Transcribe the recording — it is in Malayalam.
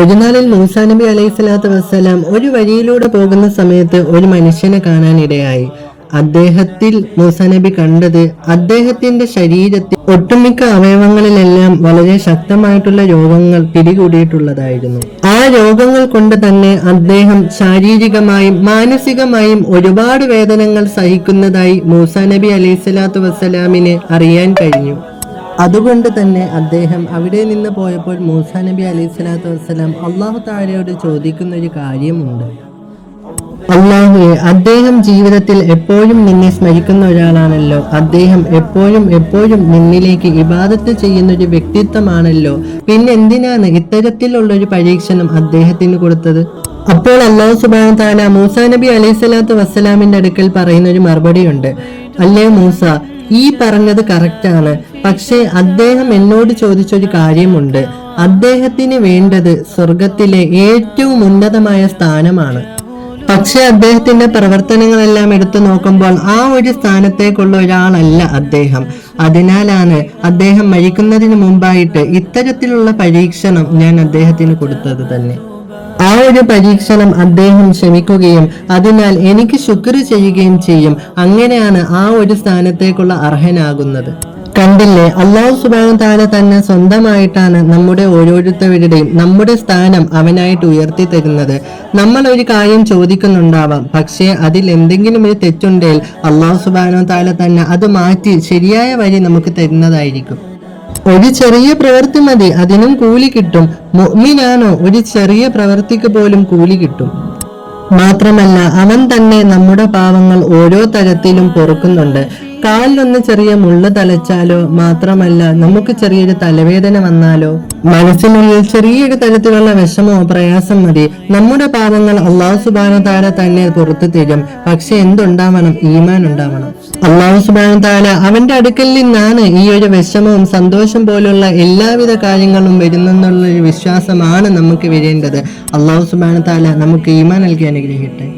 ഒരു നാളിൽ മൂസാ നബി അലൈഹി സ്വലാത്തു വസ്സലാം ഒരു വഴിയിലൂടെ പോകുന്ന സമയത്ത് ഒരു മനുഷ്യനെ കാണാനിടയായി. അദ്ദേഹത്തിൽ മൂസാ നബി കണ്ടത് അദ്ദേഹത്തിന്റെ ശരീരത്തിൽ ഒട്ടുമിക്ക അവയവങ്ങളിലെല്ലാം വളരെ ശക്തമായിട്ടുള്ള രോഗങ്ങൾ പിടികൂടിയിട്ടുള്ളതായിരുന്നു. ആ രോഗങ്ങൾ കൊണ്ട് തന്നെ അദ്ദേഹം ശാരീരികമായും മാനസികമായും ഒരുപാട് വേദനകൾ സഹിക്കുന്നതായി മൂസാ നബി അലൈഹി സ്വലാത്തു വസ്സലാമിന് അറിയാൻ കഴിഞ്ഞു. അതുകൊണ്ട് തന്നെ അദ്ദേഹം അവിടെ നിന്ന് പോയപ്പോൾ മൂസാ നബി അലൈഹി സ്വലാത്തു വസ്സലാം അള്ളാഹു തആലയോട് ചോദിക്കുന്ന ഒരു കാര്യമുണ്ട്. അള്ളാഹുവെ, അദ്ദേഹം ജീവിതത്തിൽ എപ്പോഴും നിന്നെ സ്മരിക്കുന്ന ഒരാളാണല്ലോ, അദ്ദേഹം എപ്പോഴും നിന്നിലേക്ക് ഇബാദത്ത് ചെയ്യുന്ന ഒരു വ്യക്തിത്വമാണല്ലോ, പിന്നെ എന്തിനാണ് ഇത്തരത്തിലുള്ള ഒരു പരീക്ഷണം അദ്ദേഹത്തിന് കൊടുത്തത്? അപ്പോൾ അല്ലാഹു സുബ്ഹാനഹു വ തആല മൂസാ നബി അലൈഹി സ്വലാത്തു വസ്സലാമിന്റെ അടുക്കൽ പറയുന്ന ഒരു മറുപടിയുണ്ട്. അല്ലേ മൂസ, ഈ പറഞ്ഞത് കറക്റ്റാണ്, പക്ഷേ അദ്ദേഹം എന്നോട് ചോദിച്ചൊരു കാര്യമുണ്ട്. അദ്ദേഹത്തിന് വേണ്ടത് സ്വർഗത്തിലെ ഏറ്റവും ഉന്നതമായ സ്ഥാനമാണ്. പക്ഷെ അദ്ദേഹത്തിന്റെ പ്രവർത്തനങ്ങളെല്ലാം എടുത്തു നോക്കുമ്പോൾ ആ ഒരു സ്ഥാനത്തേക്കുള്ള ഒരാളല്ല അദ്ദേഹം. അതിനാലാണ് അദ്ദേഹം മരിക്കുന്നതിന് മുമ്പായിട്ട് ഇത്തരത്തിലുള്ള പരീക്ഷണം ഞാൻ അദ്ദേഹത്തിന് കൊടുത്തത് തന്നെ. ആ ഒരു പരീക്ഷണം അദ്ദേഹം ക്ഷമിക്കുകയും അതിനാൽ എനിക്ക് ശുക്ർ ചെയ്യുകയും ചെയ്യും. അങ്ങനെയാണ് ആ ഒരു സ്ഥാനത്തേക്കുള്ള അർഹനാകുന്നത്. കണ്ടില്ലേ, അല്ലാഹു സുബ്ഹാനഹു വ തആല തന്നെ സ്വന്തമായിട്ടാണ് നമ്മുടെ ഓരോരുത്തരുടെയും നമ്മുടെ സ്ഥാനം അവനായിട്ട് ഉയർത്തി തരുന്നത്. നമ്മൾ ഒരു കാര്യം ചോദിക്കുന്നുണ്ടാവാം, പക്ഷേ അതിൽ എന്തെങ്കിലും ഒരു തെറ്റുണ്ടെങ്കിൽ അല്ലാഹു സുബ്ഹാനഹു വ തആല തന്നെ അത് മാറ്റി ശരിയായ വഴി നമുക്ക് തരുന്നതായിരിക്കും. ഒരു ചെറിയ പ്രവൃത്തി മതി, അതിനും കൂലി കിട്ടും. മുഅ്മിനാണോ, ഒരു ചെറിയ പ്രവൃത്തിക്ക് പോലും കൂലി കിട്ടും. മാത്രമല്ല അവൻ തന്നെ നമ്മുടെ പാവങ്ങൾ ഓരോ തരത്തിലും പൊറുക്കുന്നുണ്ട്. കാലിലൊന്ന് ചെറിയ മുള്ള തലച്ചാലോ, മാത്രമല്ല നമുക്ക് ചെറിയൊരു തലവേദന വന്നാലോ, മനസ്സിനുള്ളിൽ ചെറിയൊരു തരത്തിലുള്ള വിഷമോ പ്രയാസം മതി, നമ്മുടെ പാവങ്ങൾ അല്ലാഹു സുബ്ഹാനഹു വ തആല തന്നെ പുറത്തു തരും. പക്ഷെ എന്തുണ്ടാവണം? ഈമാൻ ഉണ്ടാവണം. അല്ലാഹു സുബ്ഹാനഹു വ തആല അവന്റെ അടുക്കൽ നിന്നാണ് ഈ ഒരു വിഷമവും സന്തോഷം പോലുള്ള എല്ലാവിധ കാര്യങ്ങളും വരുന്നെന്നുള്ള ഒരു വിശ്വാസമാണ് നമുക്ക് വരേണ്ടത്. അല്ലാഹു സുബ്ഹാനഹു വ തആല നമുക്ക് ഈമാൻ നൽകി അനുഗ്രഹിക്കട്ടെ.